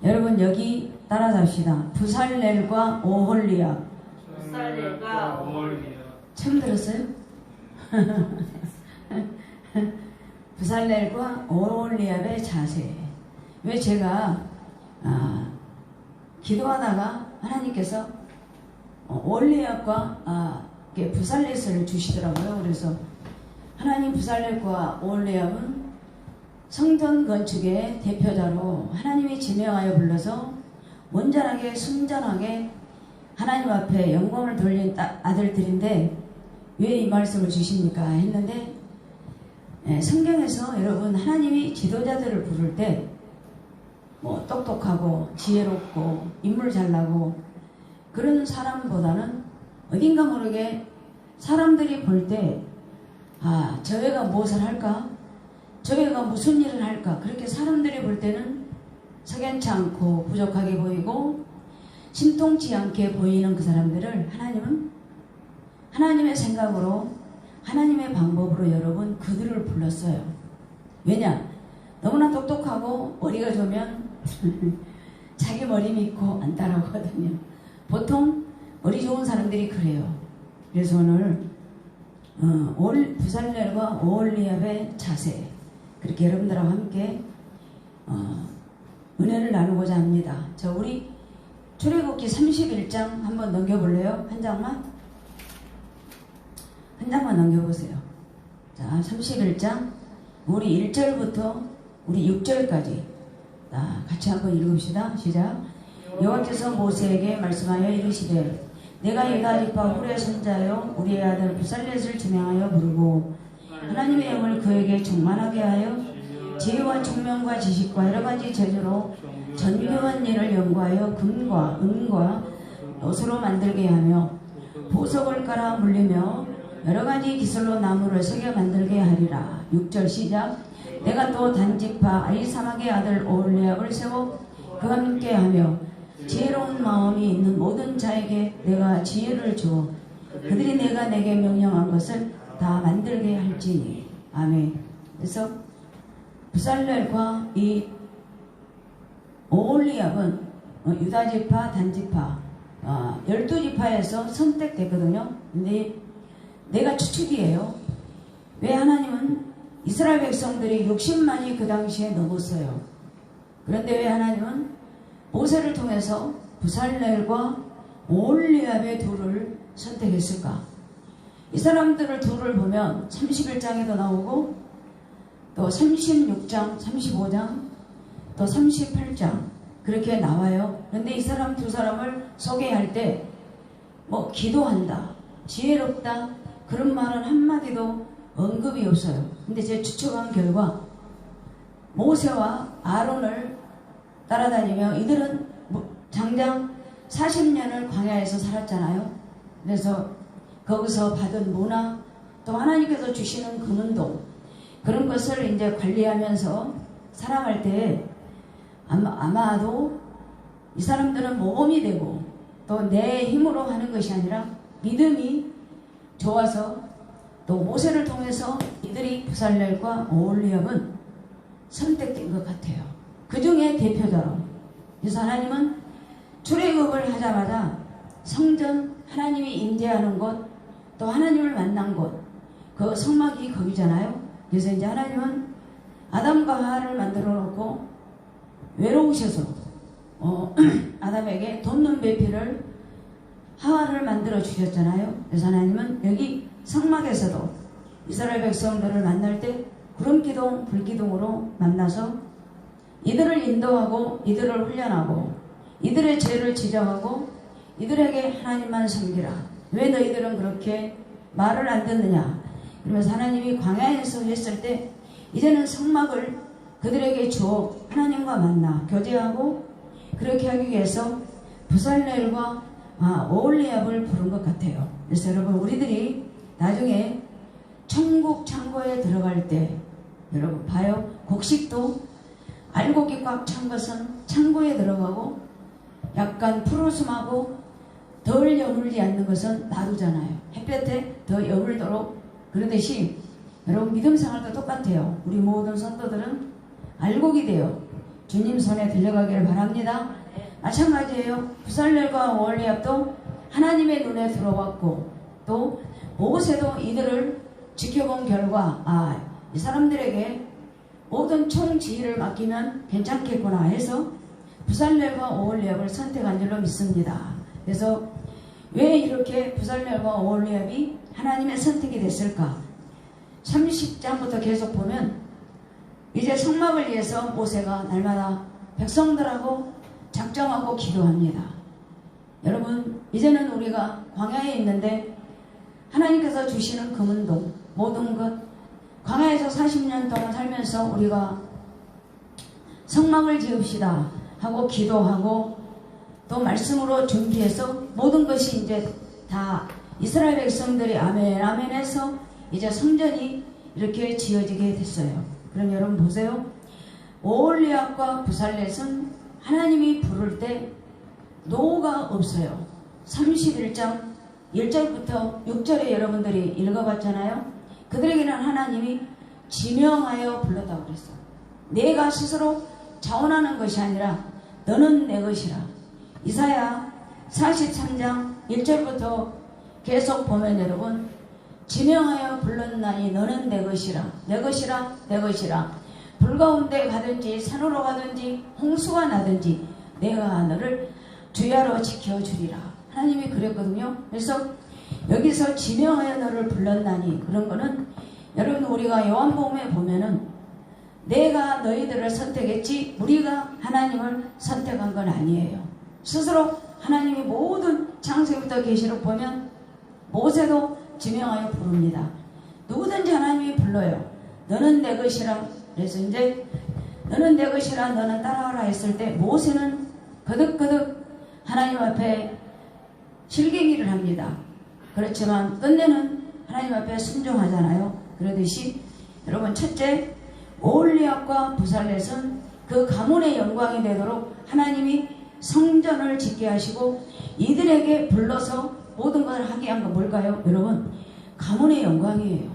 여러분 여기 따라잡시다. 부살렐과 오홀리압. 부살렐과 오홀리압. 처음 들었어요? 부살렐과 오홀리압의 자세. 왜 제가 기도하다가 하나님께서 오홀리압과 부살렛을 주시더라고요. 그래서 하나님 부살렛과 오홀리압은 성전 건축의 대표자로 하나님이 지명하여 불러서 온전하게 순전하게 하나님 앞에 영광을 돌린 아들들인데 왜 이 말씀을 주십니까 했는데, 성경에서 여러분 하나님이 지도자들을 부를 때 뭐 똑똑하고 지혜롭고 인물 잘나고 그런 사람보다는 어딘가 모르게 사람들이 볼 때 저 애가 무엇을 할까? 저 애가 무슨 일을 할까? 그렇게 사람들이 볼 때는 석연치 않고 부족하게 보이고 신통치 않게 보이는 그 사람들을 하나님은 하나님의 생각으로 하나님의 방법으로 여러분 그들을 불렀어요. 왜냐? 너무나 똑똑하고 머리가 좋으면 자기 머리 믿고 안 따라오거든요. 보통 머리 좋은 사람들이 그래요. 그래서 오늘 부살렐과 오홀리압의 자세, 그렇게 여러분들하고 함께 은혜를 나누고자 합니다. 자, 우리 출애굽기 31장 한번 넘겨볼래요? 한 장만 넘겨보세요. 자, 31장 우리 1절부터 우리 6절까지 같이 한번 읽읍시다. 시작. 여호와께서 모세에게 말씀하여 이르시되 내가 유다 지파 훌의 손자요 우리의 아들 부살렛을 지명하여 부르고 하나님의 영을 그에게 충만하게 하여 지혜와 총명과 지식과 여러가지 재주로 정교한 일을 연구하여 금과 은과 옷으로 만들게 하며 보석을 깔아 물리며 여러가지 기술로 나무를 새겨 만들게 하리라. 6절 시작. 내가 또 단지파 아히사막의 아들 오홀리압을 세워 그와 함께 하며 지혜로운 마음이 있는 모든 자에게 내가 지혜를 주어 그들이 내가 내게 명령한 것을 다 만들게 할지니. 아멘. 그래서 부살렐과 이 오홀리압은 유다지파 단지파 12지파에서 선택됐거든요. 근데 내가 추측이에요. 왜 하나님은 이스라엘 백성들이 60만이 그 당시에 넘었어요. 그런데 왜 하나님은 모세를 통해서 부살렐과 오홀리압의 둘을 선택했을까? 이 사람들을 둘을 보면 31장에도 나오고 또 36장, 35장, 또 38장 그렇게 나와요. 그런데 이 사람 두 사람을 소개할 때 뭐 기도한다, 지혜롭다 그런 말은 한마디도 언급이 없어요. 근데 제가 추측한 결과 모세와 아론을 따라다니며 이들은 장장 40년을 광야에서 살았잖아요. 그래서 거기서 받은 문화 또 하나님께서 주시는 금운동 그런 것을 이제 관리하면서 살아갈 때 아마도 이 사람들은 모범이 되고 또 내 힘으로 하는 것이 아니라 믿음이 좋아서 또 모세를 통해서 이들이 부살렐과 오홀리압은 선택된 것 같아요. 그 중에 대표자로. 그래서 하나님은 출애굽을 하자마자 성전 하나님이 임재하는 곳 또 하나님을 만난 곳 그 성막이 거기잖아요. 그래서 이제 하나님은 아담과 하와를 만들어 놓고 외로우셔서 아담에게 돋는 배필을 하와를 만들어 주셨잖아요. 그래서 하나님은 여기 성막에서도 이스라엘 백성들을 만날 때 구름기둥 불기둥으로 만나서 이들을 인도하고 이들을 훈련하고 이들의 죄를 지적하고 이들에게 하나님만 섬기라. 왜 너희들은 그렇게 말을 안 듣느냐. 그러면서 하나님이 광야에서 했을 때 이제는 성막을 그들에게 주어 하나님과 만나 교제하고 그렇게 하기 위해서 부살렐과 오홀리압을 부른 것 같아요. 그래서 여러분 우리들이 나중에 천국 창고에 들어갈 때 여러분 봐요. 곡식도 알곡이 꽉 찬 것은 창고에 들어가고 약간 푸르스름하고 덜 여물지 않는 것은 놔두잖아요. 햇볕에 더 여물도록. 그러듯이 여러분 믿음 생활도 똑같아요. 우리 모든 성도들은 알곡이 돼요. 주님 손에 들려가기를 바랍니다. 마찬가지예요. 부살렐과 오홀리압도 하나님의 눈에 들어왔고 또 모세도 이들을 지켜본 결과 이 사람들에게 모든 총지휘를 맡기면 괜찮겠구나 해서 부살렐과 오홀리압을 선택한 줄로 믿습니다. 그래서 왜 이렇게 부살렐과 오홀리압이 하나님의 선택이 됐을까? 30장부터 계속 보면 이제 성막을 위해서 모세가 날마다 백성들하고 작정하고 기도합니다. 여러분, 이제는 우리가 광야에 있는데 하나님께서 주시는 금은동 모든 것, 광야에서 40년 동안 살면서 우리가 성막을 지읍시다 하고 기도하고 또 말씀으로 준비해서 모든 것이 이제 다 이스라엘 백성들이 아멘 아멘 해서 이제 성전이 이렇게 지어지게 됐어요. 그럼 여러분 보세요. 오홀리압과 부살렛은 하나님이 부를 때 노가 없어요. 31장 1절부터 6절에 여러분들이 읽어봤잖아요. 그들에게는 하나님이 지명하여 불렀다고 그랬어요. 내가 스스로 자원하는 것이 아니라 너는 내 것이라. 이사야 43장 1절부터 계속 보면 여러분, 지명하여 불렀나니 너는 내 것이라, 내 것이라, 내 것이라. 불 가운데 가든지 산으로 가든지 홍수가 나든지 내가 너를 주야로 지켜주리라. 하나님이 그랬거든요. 그래서 여기서 지명하여 너를 불렀나니 그런 거는 여러분 우리가 요한복음에 보면은 내가 너희들을 선택했지 우리가 하나님을 선택한 건 아니에요. 스스로 하나님이 모든 창세부터 계시록 보면 모세도 지명하여 부릅니다. 누구든지 하나님이 불러요. 너는 내 것이라. 그래서 이제 너는 내 것이라 너는 따라하라 했을 때 모세는 거듭거듭 하나님 앞에 실갱이를 합니다. 그렇지만 끝내는 하나님 앞에 순종하잖아요. 그러듯이 여러분 첫째 오홀리압과 부살렛은 그 가문의 영광이 되도록 하나님이 성전을 짓게 하시고 이들에게 불러서 모든 것을 하게 한 건 뭘까요? 여러분 가문의 영광이에요.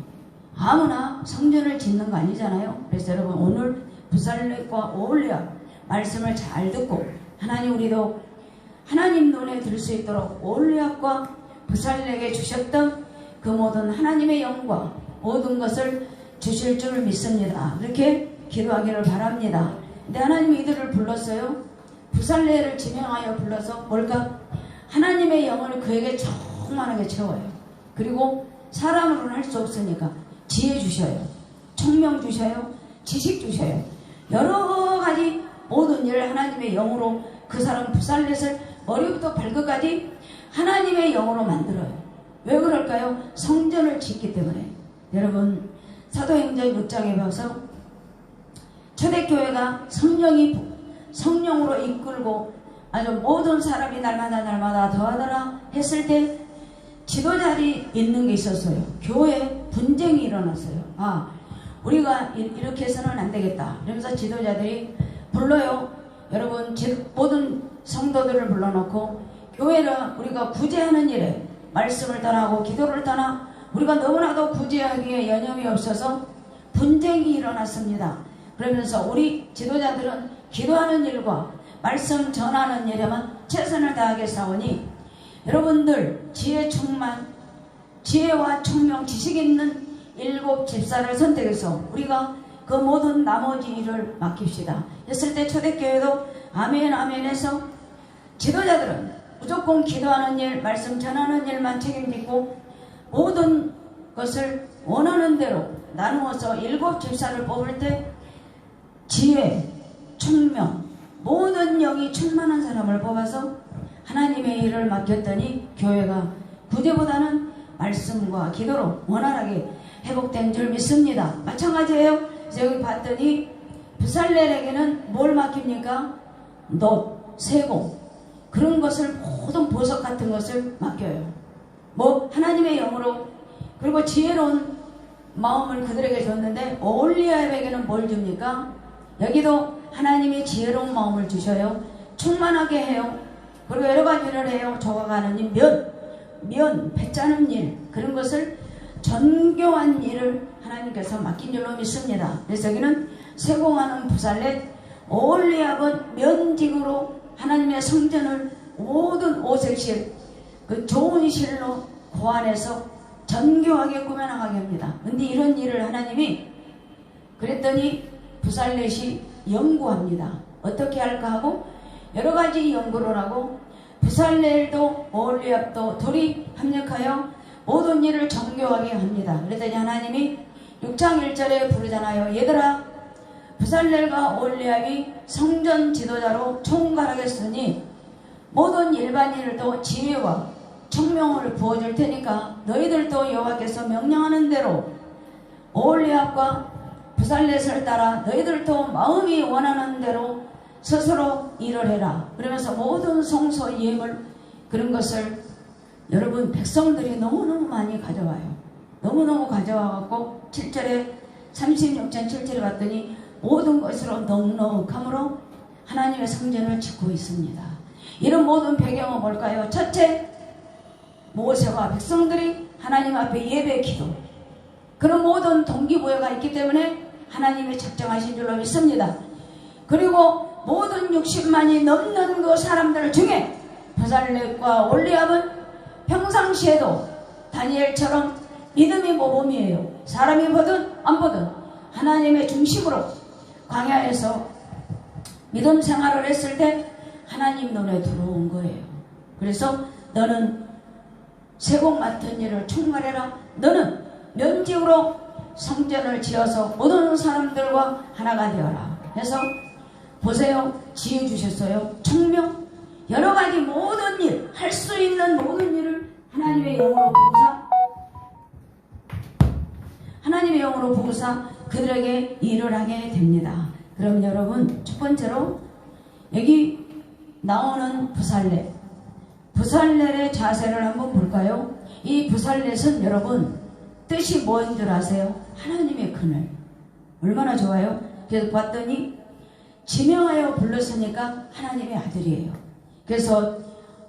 아무나 성전을 짓는 거 아니잖아요. 그래서 여러분 오늘 부살렛과 오홀리압 말씀을 잘 듣고 하나님 우리도 하나님 눈에 들 수 있도록 오홀리압과 부살렛에게 주셨던 그 모든 하나님의 영광 모든 것을 주실 줄 믿습니다. 이렇게 기도하기를 바랍니다. 근데 하나님이 이들을 불렀어요. 부살렛을 지명하여 불러서 뭘까? 하나님의 영을 그에게 충만하게 채워요. 그리고 사람으로는 할 수 없으니까 지혜 주셔요. 총명 주셔요. 지식 주셔요. 여러 가지 모든 일을 하나님의 영으로 그 사람 부살렛을 머리부터 발끝까지 하나님의 영으로 만들어요. 왜 그럴까요? 성전을 짓기 때문에. 여러분 사도행전 6장에 봐서 초대교회가 성령으로 이끌고 아주 모든 사람이 날마다 더하더라 했을 때 지도자들이 있는 게 있었어요. 교회에 분쟁이 일어났어요. 우리가 이렇게 해서는 안 되겠다. 그러면서 지도자들이 불러요. 여러분 모든 성도들을 불러놓고 교회를 우리가 구제하는 일에 말씀을 떠나고 기도를 떠나 우리가 너무나도 구제하기에 여념이 없어서 분쟁이 일어났습니다. 그러면서 우리 지도자들은 기도하는 일과 말씀 전하는 일에만 최선을 다하게 싸우니 여러분들 지혜와 총명 지식 있는 7 집사를 선택해서 우리가 그 모든 나머지 일을 맡깁시다 했을 때 초대교회도 아멘 아멘 해서 지도자들은 무조건 기도하는 일 말씀 전하는 일만 책임지고 모든 것을 원하는 대로 나누어서 7 집사를 뽑을 때 지혜, 총명 모든 영이 충만한 사람을 뽑아서 하나님의 일을 맡겼더니 교회가 구제보다는 말씀과 기도로 원활하게 회복된 줄 믿습니다. 마찬가지예요. 여기 봤더니 부살렛에게는 뭘 맡깁니까? 놋, 세공 그런 것을 모든 보석 같은 것을 맡겨요. 하나님의 영으로 그리고 지혜로운 마음을 그들에게 줬는데 오홀리압에게는 뭘 줍니까? 여기도 하나님이 지혜로운 마음을 주셔요. 충만하게 해요. 그리고 여러 가지를 해요. 조각하는 일, 면, 배 짜는 일 그런 것을 정교한 일을 하나님께서 맡긴 줄로 믿습니다. 그래서 여기는 세공하는 부살렛, 오홀리압은 면직으로 하나님의 성전을 모든 오색실 그 좋은 실로 고안해서 정교하게 꾸며나가게 합니다. 근데 이런 일을 하나님이 그랬더니 부살렛이 연구합니다. 어떻게 할까 하고 여러 가지 연구를 하고 부살렐도 오홀리압도 둘이 협력하여 모든 일을 정교하게 합니다. 그랬더니 하나님이 6장 1절에 부르잖아요. 얘들아, 부살렐과 오홀리압이 성전 지도자로 총괄하겠으니 모든 일반인들도 지혜와 청명을 부어줄 테니까 너희들도 여호와께서 명령하는 대로 오홀리압과 부살렛을 따라 너희들도 마음이 원하는 대로 스스로 일을 해라. 그러면서 모든 성소 예물 그런 것을 여러분 백성들이 너무너무 많이 가져와요. 너무너무 가져와갖고 7절에 36장 7절에 봤더니 모든 것으로 넉넉함으로 하나님의 성전을 짓고 있습니다. 이런 모든 배경은 뭘까요? 첫째, 모세와 백성들이 하나님 앞에 예배 기도, 그런 모든 동기부여가 있기 때문에 하나님이 작정하신 줄로 믿습니다. 그리고 모든 60만이 넘는 그 사람들 중에 부살렛과 오홀리압은 평상시에도 다니엘처럼 믿음이 모범이에요. 사람이 보든 안 보든 하나님의 중심으로 광야에서 믿음 생활을 했을 때 하나님 눈에 들어온 거예요. 그래서 너는 세공 맡은 일을 총괄해라. 너는 면직으로 성전을 지어서 모든 사람들과 하나가 되어라. 그래서 보세요. 지혜 주셨어요. 청명, 여러 가지 모든 일, 할 수 있는 모든 일을 하나님의 영으로 부으사 그들에게 일을 하게 됩니다. 그럼 여러분, 첫 번째로 여기 나오는 부살렛의 자세를 한번 볼까요? 이 부살렛은 여러분 뜻이 뭔 줄 아세요? 하나님의 그늘. 얼마나 좋아요? 그래서 봤더니 지명하여 불렀으니까 하나님의 아들이에요. 그래서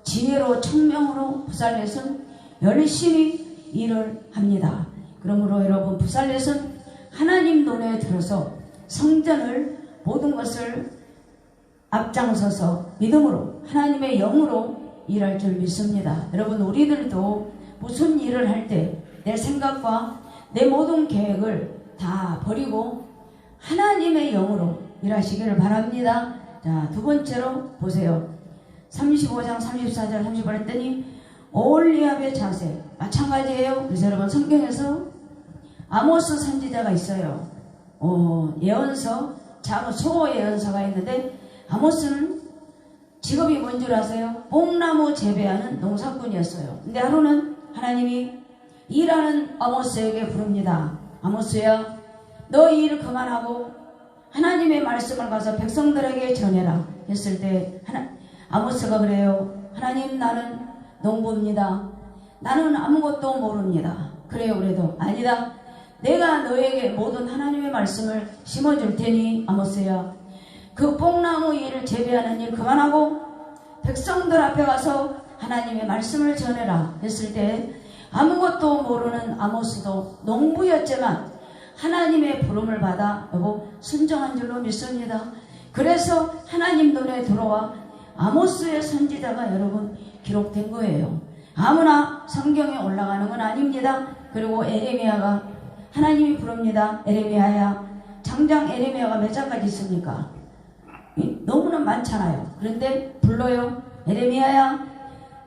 지혜로 청명으로 부살렛은 열심히 일을 합니다. 그러므로 여러분, 부살렛은 하나님 눈에 들어서 성전을 모든 것을 앞장서서 믿음으로 하나님의 영으로 일할 줄 믿습니다. 여러분, 우리들도 무슨 일을 할 때 내 생각과 내 모든 계획을 다 버리고 하나님의 영으로 일하시기를 바랍니다. 자, 두 번째로 보세요. 35장 34절 30절 했더니 오홀리압의 자세 마찬가지예요. 그래서 여러분, 성경에서 아모스 선지자가 있어요. 예언서, 작은 소 예언서가 있는데 아모스는 직업이 뭔 줄 아세요? 뽕나무 재배하는 농사꾼이었어요. 근데 하루는 하나님이 일하는 아모스에게 부릅니다. 아모스야, 너 이 일 그만하고 하나님의 말씀을 가서 백성들에게 전해라 했을 때 아모스가 그래요. 하나님, 나는 농부입니다. 나는 아무것도 모릅니다. 그래요. 그래도 아니다. 내가 너에게 모든 하나님의 말씀을 심어줄 테니 아모스야, 그 뽕나무 일을 재배하는 일 그만하고 백성들 앞에 가서 하나님의 말씀을 전해라 했을 때 아무것도 모르는 아모스도 농부였지만 하나님의 부름을 받아 순종한 줄로 믿습니다. 그래서 하나님 눈에 들어와 아모스의 선지자가 여러분 기록된 거예요. 아무나 성경에 올라가는 건 아닙니다. 그리고 에레미야가 하나님이 부릅니다. 에레미야야, 장장 에레미야가 몇 장까지 있습니까? 너무나 많잖아요. 그런데 불러요. 에레미야야,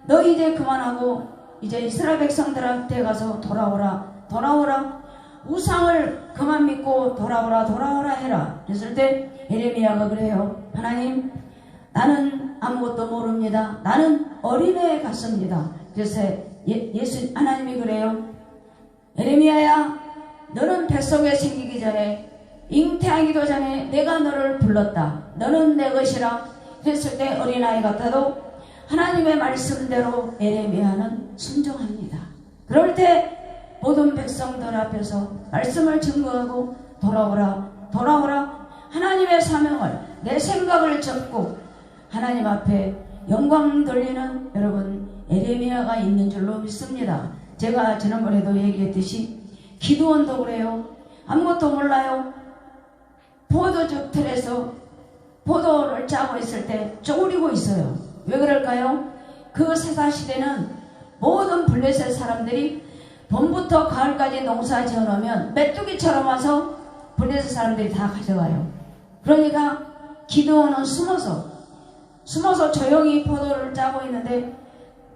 너 이제 그만하고 이제 이스라엘 백성들한테 가서 돌아오라. 우상을 그만 믿고 돌아오라 해라. 그랬을 때 에레미야가 그래요. 하나님, 나는 아무것도 모릅니다. 나는 어린애 같습니다. 그래서 하나님이 그래요. 에레미야야, 너는 뱃속에 생기기 전에, 잉태하기도 전에 내가 너를 불렀다. 너는 내 것이라. 그랬을 때 어린아이 같아도 하나님의 말씀대로 에레미야는 순종합니다. 그럴 때 모든 백성들 앞에서 말씀을 증거하고 돌아오라. 하나님의 사명을, 내 생각을 접고 하나님 앞에 영광 돌리는 여러분 에레미야가 있는 줄로 믿습니다. 제가 지난번에도 얘기했듯이 기드온도 그래요. 아무것도 몰라요. 포도주 틀에서 포도를 짜고 있을 때 쪼그리고 있어요. 왜 그럴까요? 그 사사시대는 모든 블레셋 사람들이 봄부터 가을까지 농사 지어놓으면 메뚜기처럼 와서 블레셋 사람들이 다 가져가요. 그러니까 기드온은 숨어서 조용히 포도를 짜고 있는데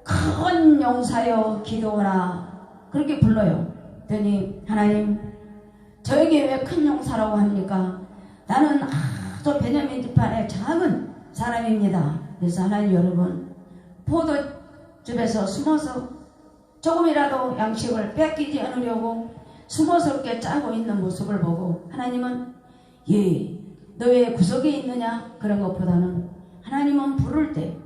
큰 용사여 기드온아 그렇게 불러요. 그랬더니 하나님 저에게 왜 큰 용사라고 합니까? 나는 아주 베냐민 지파의 작은 사람입니다. 그래서 하나님 여러분 포도즙에서 숨어서 조금이라도 양식을 뺏기지 않으려고 숨어서 이렇게 짜고 있는 모습을 보고 하나님은 너 왜 구석에 있느냐 그런 것보다는 하나님은 부를 때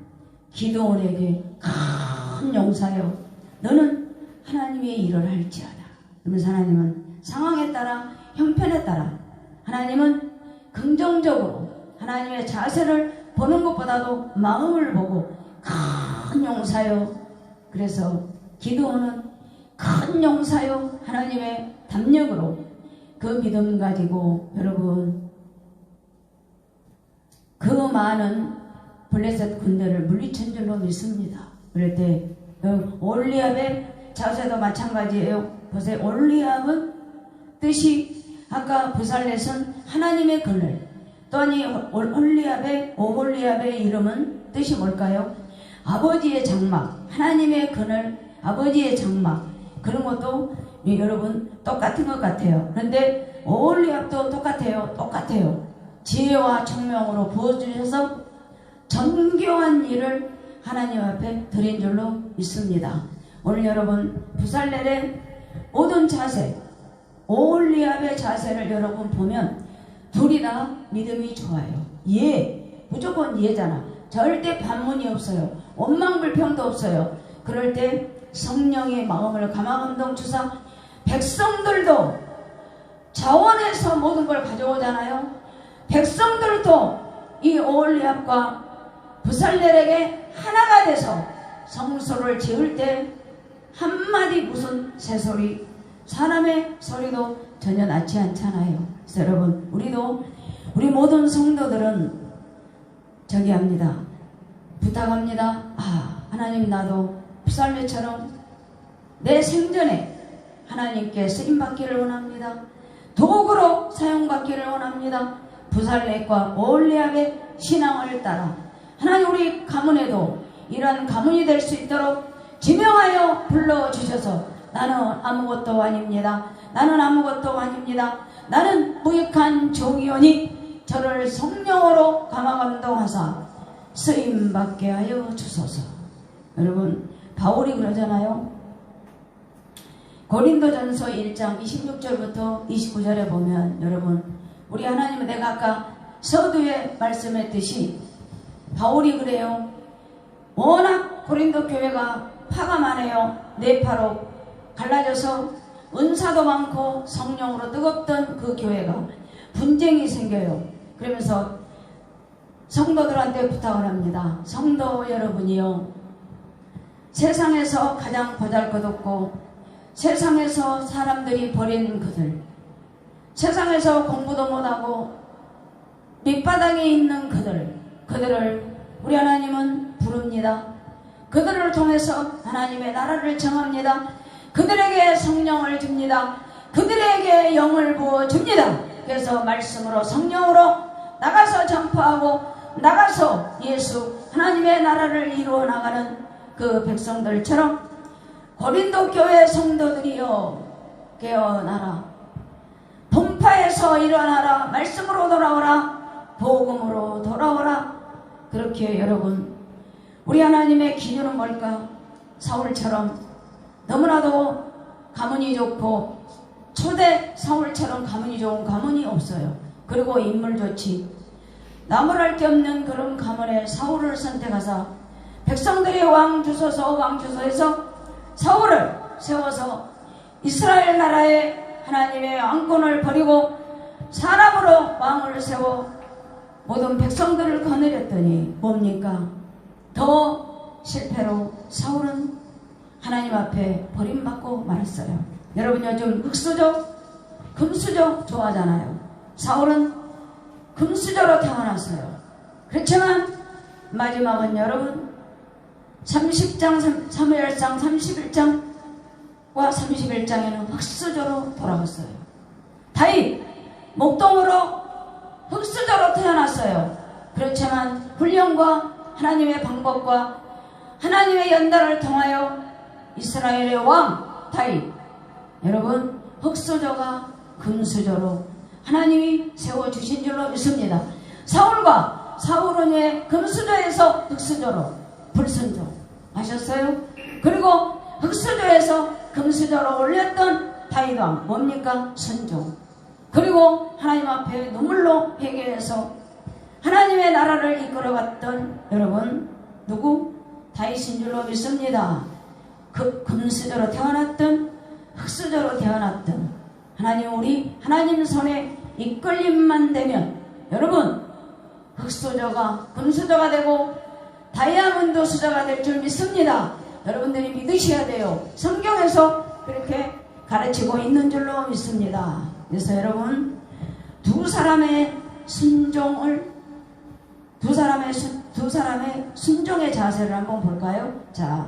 기드온에게 큰 용사여 너는 하나님의 일을 할지어다. 그러면서 하나님은 상황에 따라 형편에 따라 하나님은 긍정적으로 하나님의 자세를 보는 것보다도 마음을 보고 큰 용사여 그래서 기드온은 큰 용사여 하나님의 담력으로 그 믿음 가지고 여러분 그 많은 블레셋 군대를 물리친 줄로 믿습니다. 그럴 때 올리압의 자세도 마찬가지예요. 보세요. 올리압은 뜻이 아까 부살렛은 하나님의 그늘 또한 이 오홀리압의 이름은 뜻이 뭘까요? 아버지의 장막 하나님의 그늘 아버지의 장막 그런 것도 여러분 똑같은 것 같아요. 그런데 오홀리압도 똑같아요. 지혜와 총명으로 부어주셔서 정교한 일을 하나님 앞에 드린 줄로 믿습니다. 오늘 여러분 부살렐의 모든 자세 오홀리압의 자세를 여러분 보면 둘이 다 믿음이 좋아요. 무조건 예잖아. 절대 반문이 없어요. 원망불평도 없어요. 그럴 때 성령의 마음을 감화감동 주사 백성들도 자원해서 모든 걸 가져오잖아요. 백성들도 이 오홀리압과 부살렐에게 하나가 돼서 성소를 지을 때 한마디 무슨 새소리 사람의 소리도 전혀 낫지 않잖아요. 그래서 여러분 우리 모든 성도들은 저기 합니다. 부탁합니다. 하나님 나도 부살렐처럼 내 생전에 하나님께 쓰임받기를 원합니다. 도구로 사용받기를 원합니다. 부살렛과 오홀리압의 신앙을 따라 하나님 우리 가문에도 이러한 가문이 될 수 있도록 지명하여 불러주셔서 나는 아무것도 아닙니다. 나는 무익한 종이오니 저를 성령으로 감화감동하사 쓰임받게 하여 주소서. 여러분 바울이 그러잖아요. 고린도전서 1장 26절부터 29절에 보면 여러분 우리 하나님은 내가 아까 서두에 말씀했듯이 바울이 그래요. 워낙 고린도 교회가 파가 많아요. 네파로 갈라져서 은사도 많고 성령으로 뜨겁던 그 교회가 분쟁이 생겨요. 그러면서 성도들한테 부탁을 합니다. 성도 여러분이요 세상에서 가장 보잘것없고 세상에서 사람들이 버린 그들 세상에서 공부도 못하고 밑바닥에 있는 그들을 우리 하나님은 부릅니다. 그들을 통해서 하나님의 나라를 정합니다. 그들에게 성령을 줍니다. 그들에게 영을 부어줍니다. 그래서 말씀으로 성령으로 나가서 전파하고 나가서 예수 하나님의 나라를 이루어 나가는 그 백성들처럼 고린도 교회 성도들이여 깨어나라. 분파에서 일어나라. 말씀으로 돌아오라. 복음으로 돌아오라. 그렇게 여러분 우리 하나님의 기준은 뭘까? 사울처럼 너무나도 가문이 좋고 초대 사울처럼 가문이 좋은 가문이 없어요. 그리고 인물 좋지 나무랄 게 없는 그런 가문에 사울을 선택하사 백성들이 왕 주소서 해서 사울을 세워서 이스라엘 나라에 하나님의 왕권을 버리고 사람으로 왕을 세워 모든 백성들을 거느렸더니 뭡니까? 더 실패로 사울은 하나님 앞에 버림받고 말았어요. 여러분 요즘 흑수저, 금수저 좋아하잖아요. 사울은 금수저로 태어났어요. 그렇지만 마지막은 여러분 30장 사무엘상 31장과 31장에는 흑수저로 돌아갔어요. 다윗 목동으로 흑수저로 태어났어요. 그렇지만 훈련과 하나님의 방법과 하나님의 연단을 통하여 이스라엘의 왕 다윗, 여러분 흑수저가 금수저로 하나님이 세워주신 줄로 믿습니다. 사울은 왜 금수저에서 흑수저로 불순종 하셨어요? 그리고 흑수저에서 금수저로 올렸던 다윗 왕 뭡니까? 순종. 그리고 하나님 앞에 눈물로 회개해서 하나님의 나라를 이끌어갔던 여러분 누구? 다윗인 줄로 믿습니다. 그 금수저로 태어났던 흑수저로 태어났던 우리 하나님 손에 이끌림만 되면 여러분 흑수저가 금수저가 되고 다이아몬드 수저가 될 줄 믿습니다. 여러분들이 믿으셔야 돼요. 성경에서 그렇게 가르치고 있는 줄로 믿습니다. 그래서 여러분 두 사람의 순종의 자세를 한번 볼까요? 자,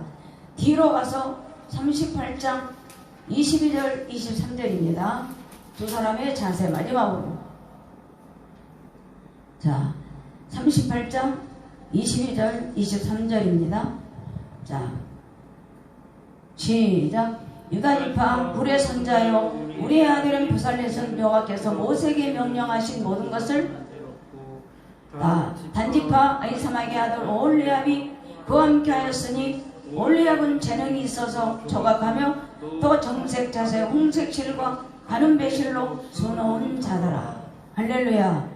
뒤로 가서 38장 22절 23절입니다. 두 사람의 자세 마지막으로. 자, 38장 22절 23절입니다. 자, 시작. 유다지파 불의 선자여 우리의 아들은 부살렛은 여호와께서 모세에게 명령하신 모든 것을 단지파 아히사막의 아들 오홀리압이 그와 함께 하였으니 오홀리압은 재능이 있어서 조각하며 또 정색 자세 홍색 실과 가는 배실로 수놓은 자더라. 할렐루야.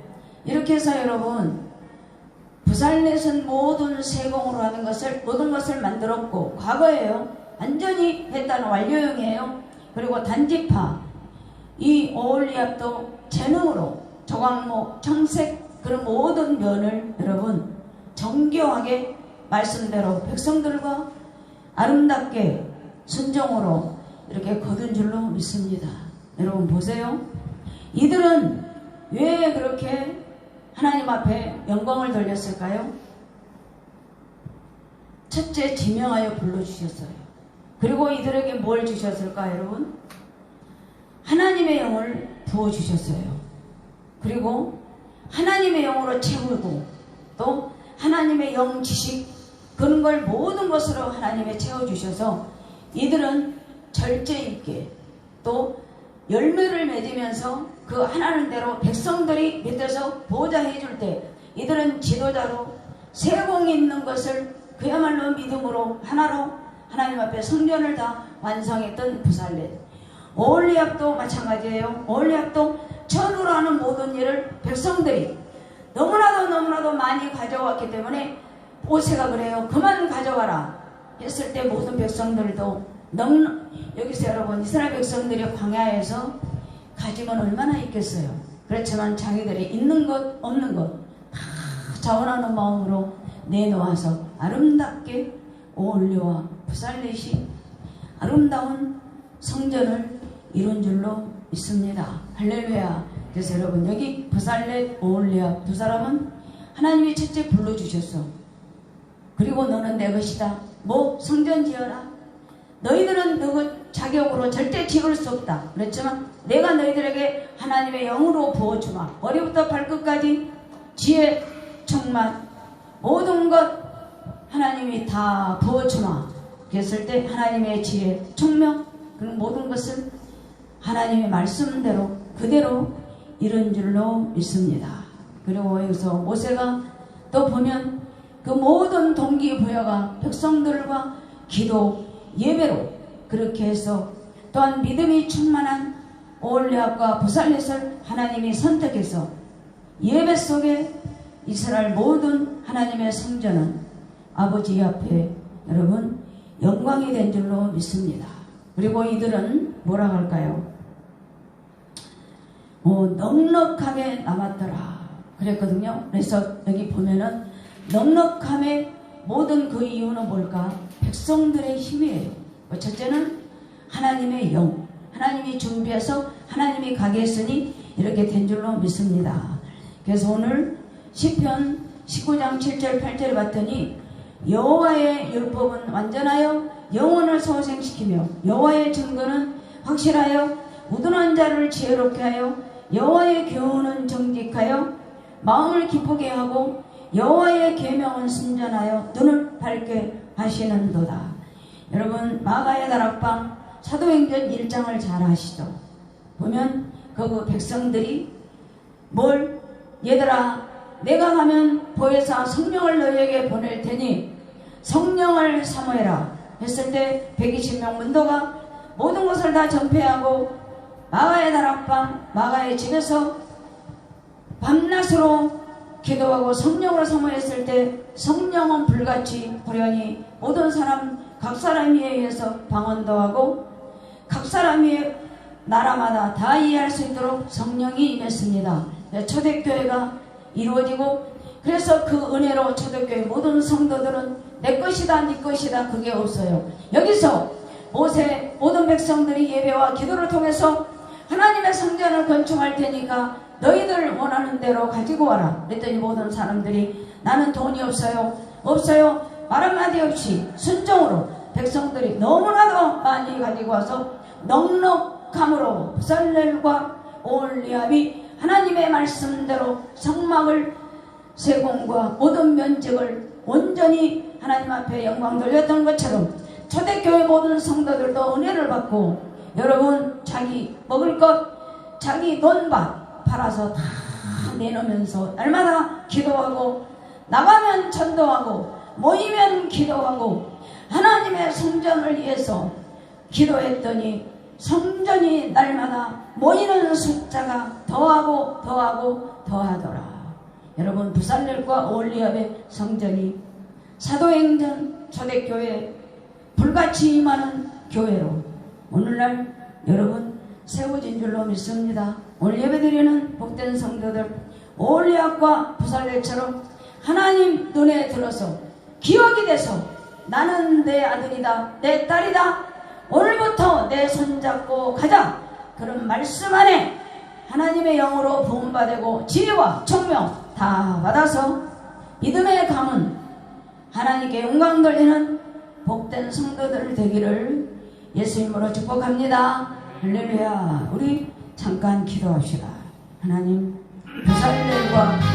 이렇게 해서 여러분 부살렛은 모든 세공으로 하는 모든 것을 만들었고 과거에요. 완전히 했다는 완료형이에요. 그리고 단지파 이 오홀리압도 재능으로 조각목 청색 그런 모든 면을 여러분 정교하게 말씀대로 백성들과 아름답게 순종으로 이렇게 거둔 줄로 믿습니다. 여러분 보세요. 이들은 왜 그렇게 하나님 앞에 영광을 돌렸을까요? 첫째 지명하여 불러주셨어요. 그리고 이들에게 뭘 주셨을까 여러분? 하나님의 영을 부어주셨어요. 그리고 하나님의 영으로 채우고 또 하나님의 영 지식 그런 걸 모든 것으로 하나님의 채워주셔서 이들은 절제 있게 또 열매를 맺으면서 그 하나는 대로 백성들이 밑에서 보호자해 줄 때 이들은 지도자로 세공이 있는 것을 그야말로 믿음으로 하나로 하나님 앞에 성전을 다 완성했던 부살렛. 오홀리압도 마찬가지예요. 오홀리압도 천으로 하는 모든 일을 백성들이 너무나도 많이 가져왔기 때문에 모세가 그래요. 그만 가져와라 했을 때 모든 백성들도 여기서 여러분 이스라엘 백성들이 광야에서 가지면 얼마나 있겠어요. 그렇지만 자기들이 있는 것 없는 것 다 자원하는 마음으로 내놓아서 아름답게 오홀리와 부살렛이 아름다운 성전을 이룬 줄로 믿습니다. 할렐루야. 그래서 여러분 여기 부살렛 오홀리압 두 사람은 하나님이 첫째 불러주셨어. 그리고 너는 내 것이다. 뭐 성전 지어라. 너희들은 너 자격으로 절대 지을 수 없다. 그렇지만 내가 너희들에게 하나님의 영으로 부어주마. 머리부터 발끝까지 지혜 충만 모든 것 하나님이 다 부어주마. 그랬을 때 하나님의 지혜 총명 그런 모든 것을 하나님의 말씀대로 그대로 이룬 줄로 믿습니다. 그리고 여기서 모세가 또 보면 그 모든 동기부여가 백성들과 기도 예배로 그렇게 해서 또한 믿음이 충만한 오홀리압과 부살렛을 하나님이 선택해서 예배 속에 이스라엘 모든 하나님의 성전은 아버지 앞에 여러분 영광이 된 줄로 믿습니다. 그리고 이들은 뭐라 할까요? 넉넉하게 남았더라 그랬거든요. 그래서 여기 보면은 넉넉함의 모든 그 이유는 뭘까? 백성들의 힘이에요. 첫째는 하나님의 영, 하나님이 준비해서 하나님이 가게 했으니 이렇게 된 줄로 믿습니다. 그래서 오늘 시편 19장 7절 8절에 봤더니 여호와의 율법은 완전하여 영혼을 소생시키며 여호와의 증거는 확실하여 우둔한 자를 지혜롭게 하여 여호와의 교훈은 정직하여 마음을 기쁘게 하고 여호와의 계명은 순전하여 눈을 밝게 하시는도다. 여러분, 마가의 다락방 사도행전 1장을 잘 아시죠? 보면 그 백성들이 얘들아, 내가 가면 보혜사 성령을 너희에게 보낼 테니 성령을 사모해라 했을 때 120명 문도가 모든 것을 다 전폐하고 마가의 다락방 마가의 집에서 밤낮으로 기도하고 성령으로 사모했을 때 성령은 불같이 호련히 모든 사람 각 사람에 의해서 방언도 하고 각 사람이 나라마다 다 이해할 수 있도록 성령이 임했습니다. 초대교회가 이루어지고 그래서 그 은혜로 초대교회 모든 성도들은 내 것이다 네 것이다 그게 없어요. 여기서 모든 백성들이 예배와 기도를 통해서 하나님의 성전을 건축할 테니까 너희들 원하는 대로 가지고 와라 그랬더니 모든 사람들이 나는 돈이 없어요 말 한마디 없이 순종으로 백성들이 너무나도 많이 가지고 와서 넉넉함으로 부살렐과 오홀리압이 하나님의 말씀대로 성막을 세공과 모든 면적을 온전히 하나님 앞에 영광 돌렸던 것처럼 초대교회 모든 성도들도 은혜를 받고 여러분 자기 먹을 것 자기 돈밭 팔아서 다 내놓으면서 날마다 기도하고 나가면 전도하고 모이면 기도하고 하나님의 성전을 위해서 기도했더니 성전이 날마다 모이는 숫자가 더하고 더하더라. 여러분, 부살렐과 오홀리압의 성전이 사도행전 초대교회 불같이 임하는 교회로 오늘날 여러분 세워진 줄로 믿습니다. 오늘 예배드리는 복된 성도들 오홀리압과 부살렐처럼 하나님 눈에 들어서 기억이 돼서 나는 내 아들이다 내 딸이다 오늘부터 내 손잡고 가자 그런 말씀 안에 하나님의 영으로 부음받고 지혜와 총명 다 받아서 믿음의 가문 하나님께 영광 돌리는 복된 성도들 되기를 예수님으로 축복합니다. 할렐루야. 우리 잠깐 기도합시다. 하나님 부살렐과